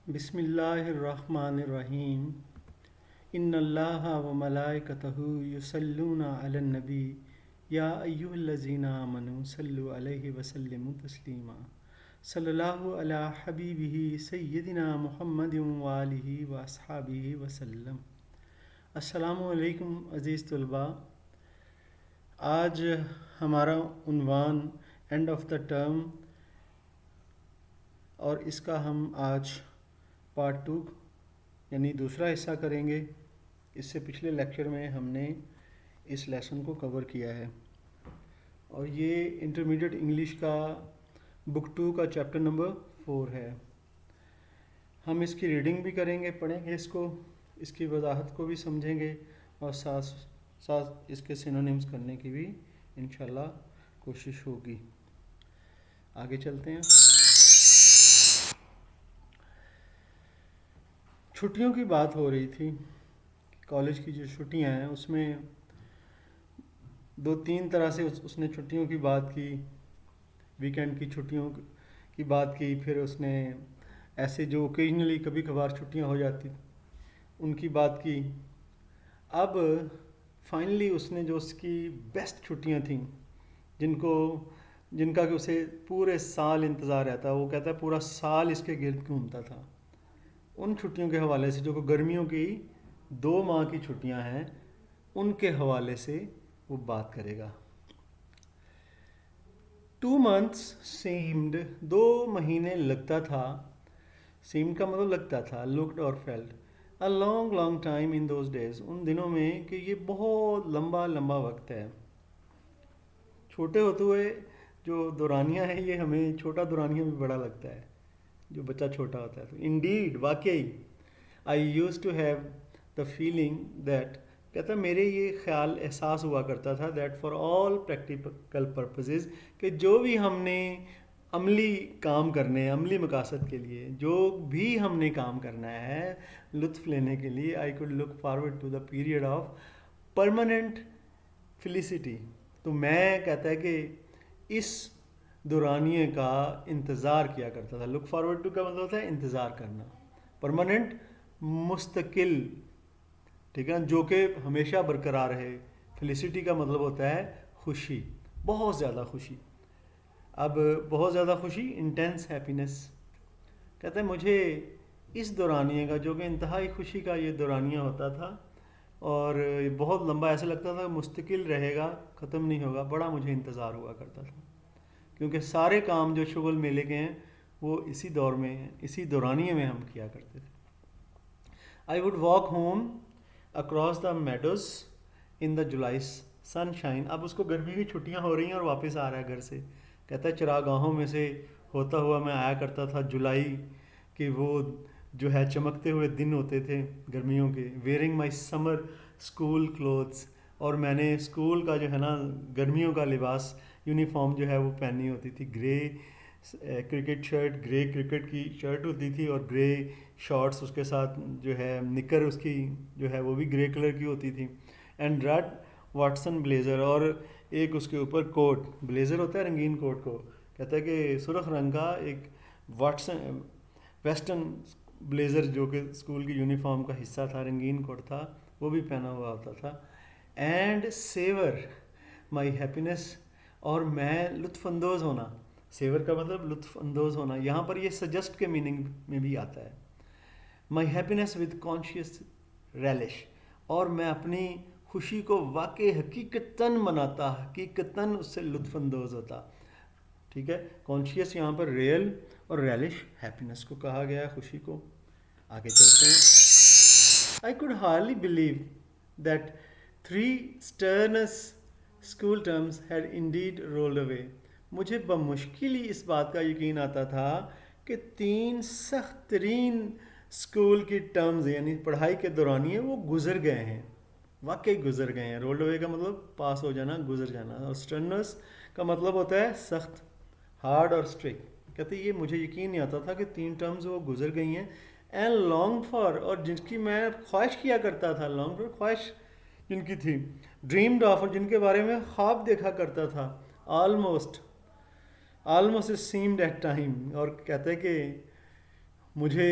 بسم اللہ الرحمن الرحیم ان اللہ و ملائکتہ یصلون علی النبی یا ایہا الذین آمنوا صلوا علیہ وسلموا تسلیما صلی اللہ علی حبیبہ سیدنا محمد وآلہ واصحابہ وسلم۔ السلام علیکم عزیز طلباء، آج ہمارا عنوان اینڈ آف دا ٹرم اور اس کا ہم آج پارٹ 2 یعنی دوسرا حصہ کریں گے۔ اس سے پچھلے لیکچر میں ہم نے اس لیسن کو کور کیا ہے اور یہ انٹرمیڈیٹ انگلش کا بک 2 کا چیپٹر نمبر 4 ہے۔ ہم اس کی ریڈنگ بھی کریں گے، پڑھیں گے اس کو، اس کی وضاحت کو بھی سمجھیں گے اور ساتھ ساتھ اس کے سینونیمز کرنے کی بھی انشاءاللہ کوشش ہوگی۔ آگے چلتے ہیں۔ چھٹیوں کی بات ہو رہی تھی، کالج کی جو چھٹیاں ہیں اس میں 2-3 طرح سے اس نے چھٹیوں کی بات کی۔ ویکینڈ کی چھٹیوں کی بات کی، پھر اس نے ایسے جو اوکیجنلی کبھی کبھار چھٹیاں ہو جاتی ان کی بات کی۔ اب فائنلی اس نے جو اس کی بیسٹ چھٹیاں تھیں جن کا کہ اسے پورے سال انتظار رہتا، وہ کہتا ہے پورا سال اس کے گرد گھومتا تھا، ان چھٹیوں کے حوالے سے جو کہ گرمیوں کی 2 ماہ کی چھٹیاں ہیں ان کے حوالے سے وہ بات کرے گا۔ 2 months seemed 2 مہینے لگتا تھا، seemed کا مطلب لگتا تھا، looked اور felt a long time in those days، ان دنوں میں کہ یہ بہت لمبا وقت ہے۔ چھوٹے ہوتے ہوئے جو دورانیہ ہے یہ ہمیں چھوٹا دورانیہ بھی بڑا لگتا ہے جو بچہ چھوٹا ہوتا ہے۔ تو انڈیڈ واقعی I used to have the feeling that، کہتا ہے میرے یہ خیال احساس ہوا کرتا تھا that for all practical purposes، کہ جو بھی ہم نے عملی کام کرنے ہیں، عملی مقاصد کے لیے جو بھی ہم نے کام کرنا ہے لطف لینے کے لیے، I could look forward to the period of permanent felicity، تو میں کہتا ہے کہ اس دورانیے کا انتظار کیا کرتا تھا۔ لک فارورڈ ٹو کا مطلب ہوتا ہے انتظار کرنا، پرماننٹ مستقل، ٹھیک ہے، جو کہ ہمیشہ برقرار رہے۔ فیلیسٹی کا مطلب ہوتا ہے خوشی، بہت زیادہ خوشی۔ اب بہت زیادہ خوشی، انٹینس ہیپینس، کہتا ہے مجھے اس دورانیے کا جو کہ انتہائی خوشی کا یہ دورانیہ ہوتا تھا اور بہت لمبا، ایسا لگتا تھا مستقل رہے گا، ختم نہیں ہوگا، بڑا مجھے انتظار ہوا کرتا تھا کیونکہ سارے کام جو شغل میلے کے ہیں وہ اسی دور میں ہیں، اسی دورانیے میں ہم کیا کرتے تھے۔ I would walk home across the meadows in the July sunshine، اب اس کو گرمی کی چھٹیاں ہو رہی ہیں اور واپس آ رہا ہے گھر سے، کہتا ہے چراگاہوں میں سے ہوتا ہوا میں آیا کرتا تھا جولائی کہ وہ جو ہے چمکتے ہوئے دن ہوتے تھے گرمیوں کے۔ wearing my summer school clothes، اور میں نے اسکول کا جو ہے نا گرمیوں کا لباس، یونیفارم جو ہے وہ پہنی ہوتی تھی، گرے کرکٹ شرٹ، گرے کرکٹ کی شرٹ ہوتی تھی اور گرے شارٹس، اس کے ساتھ جو ہے نکر اس کی جو ہے وہ بھی گرے کلر کی ہوتی تھی، اینڈ ریڈ واٹسن بلیزر، اور ایک اس کے اوپر کوٹ، بلیزر ہوتا ہے رنگین کوٹ کو، کہتا ہے کہ سرخ رنگ کا ایک ویسٹرن بلیزر جو کہ اسکول کی یونیفارم کا حصہ تھا، رنگین کوٹ تھا، وہ بھی پہنا ہوا ہوتا تھا۔ اینڈ سیور مائی ہیپینس، اور میں لطف اندوز ہونا، سیور کا مطلب لطف اندوز ہونا، یہاں پر یہ سجسٹ کے میننگ میں بھی آتا ہے۔ مائی ہیپینس ود کانشیس ریلش، اور میں اپنی خوشی کو واقع حقیقتاً مناتا، حقیقتاً اس سے لطف اندوز ہوتا، ٹھیک ہے۔ کانشیس یہاں پر ریئل اور ریلش ہیپینس کو کہا گیا ہے، خوشی کو۔ آگے چلتے ہیں۔ I could hardly believe that 3 strenuous school terms had indeed rolled away، مجھے بمشکل ہی اس بات کا یقین آتا تھا کہ 3 سخت ترین اسکول کی ٹرمز یعنی پڑھائی کے دورانیے وہ گزر گئے ہیں، واقعی گزر گئے ہیں۔ رولڈ اوے کا مطلب پاس ہو جانا، گزر جانا، اور اسٹرنس کا مطلب ہوتا ہے سخت، ہارڈ اور اسٹرکٹ۔ کہتے یہ مجھے یقین نہیں آتا تھا کہ 3 ٹرمز وہ گزر گئی ہیں، اینڈ لانگ فار، اور جن کی میں خواہش کیا کرتا تھا، لانگ فار خواہش جن کی تھی، ڈریمڈ آف، اور جن کے بارے میں خواب دیکھا کرتا تھا، آلموسٹ سیمڈ ایٹ ٹائم، اور کہتے ہیں کہ مجھے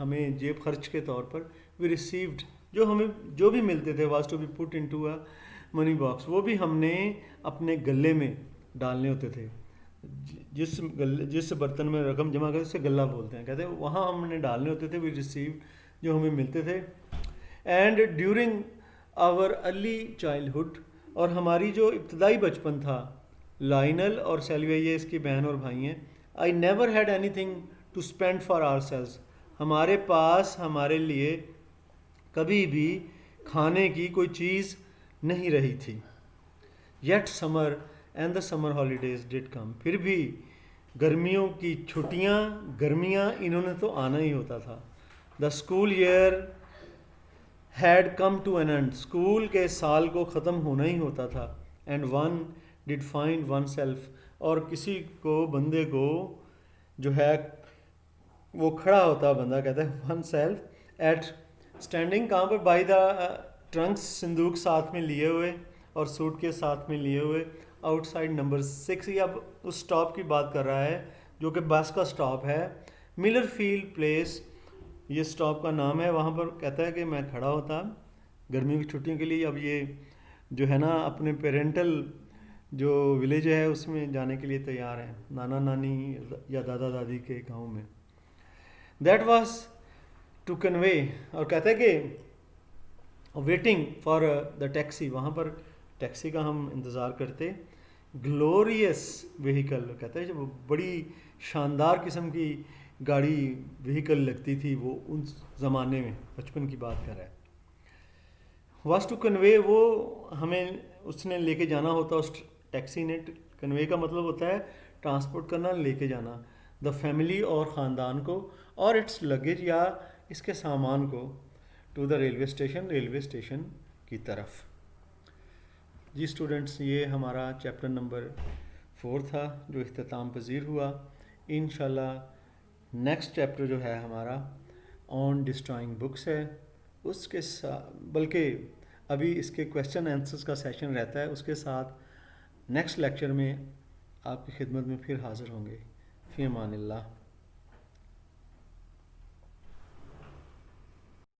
ہمیں جیب خرچ کے طور پر وی ریسیوڈ جو ہمیں جو بھی ملتے تھے was to be put into a money box, وہ بھی ہم نے اپنے گلے میں ڈالنے ہوتے تھے. جس برتن میں رقم جمع کرتے اسے گلہ بولتے ہیں، کہتے ہیں وہاں ہم نے ڈالنے ہوتے تھے. وی ریسیوڈ جو ہمیں ملتے تھے. And during our early childhood, اور ہماری جو ابتدائی بچپن تھا، لائنل اور سیلویا یہ اس کی بہن اور بھائی ہیں. I never had anything to spend for ourselves, ہمارے پاس ہمارے لیے کبھی بھی کھانے کی کوئی چیز نہیں رہی تھی. Yet summer and the summer holidays did come, پھر بھی گرمیوں کی گرمیاں انہوں نے تو آنا ہی ہوتا تھا. The school year had come to an end, school کے سال کو ختم ہونا ہی ہوتا تھا. And one did find oneself, اور کسی کو بندے کو جو ہے وہ کھڑا ہوتا بندہ کہتا ہے ون سیلف ایٹ اسٹینڈنگ، کہاں پر بائی دا ٹرنکس، صندوق ساتھ میں لیے ہوئے اور سوٹ کے ساتھ میں لیے ہوئے، آؤٹ سائڈ نمبر 6. یہ اب اس اسٹاپ کی بات کر رہا ہے جو کہ بس کا اسٹاپ ہے، ملر فیلڈ پلیس یہ اسٹاپ کا نام ہے. وہاں پر کہتا ہے کہ میں کھڑا ہوتا گرمیوں کی چھٹیوں کے لیے. اب یہ جو ہے نا اپنے پیرنٹل جو ولیج ہے اس میں جانے کے لیے تیار ہیں، نانا نانی یا دادا دادی کے گاؤں میں. دیٹ واز ٹو کنوے، اور کہتا ہے کہ ویٹنگ فار دا ٹیکسی، وہاں پر ٹیکسی کا ہم انتظار کرتے. گلوریس وہیکل، کہتا ہے جب بڑی شاندار قسم کی گاڑی وہیکل لگتی تھی وہ ان زمانے میں، بچپن کی بات کر رہا ہے. واز ٹو کنوے، وہ ہمیں اس نے لے کے جانا ہوتا، اس ٹیکسی نے. کنوے کا مطلب ہوتا ہے ٹرانسپورٹ کرنا، لے کے جانا. دا فیملی اور خاندان کو، اور اٹس لگیج یا اس کے سامان کو، ٹو دا ریلوے اسٹیشن کی طرف. جی اسٹوڈنٹس، یہ ہمارا چیپٹر نمبر 4 تھا جو اختتام پذیر ہوا. انشاءاللہ نیکسٹ چیپٹر جو ہے ہمارا آن ڈسٹرائنگ بکس ہے. اس کے ساتھ بلکہ ابھی اس کے کویشچن آنسرز کا سیشن رہتا ہے، اس کے ساتھ نیکسٹ لیکچر میں آپ کی خدمت میں پھر حاضر ہوں گے. فی امان اللہ.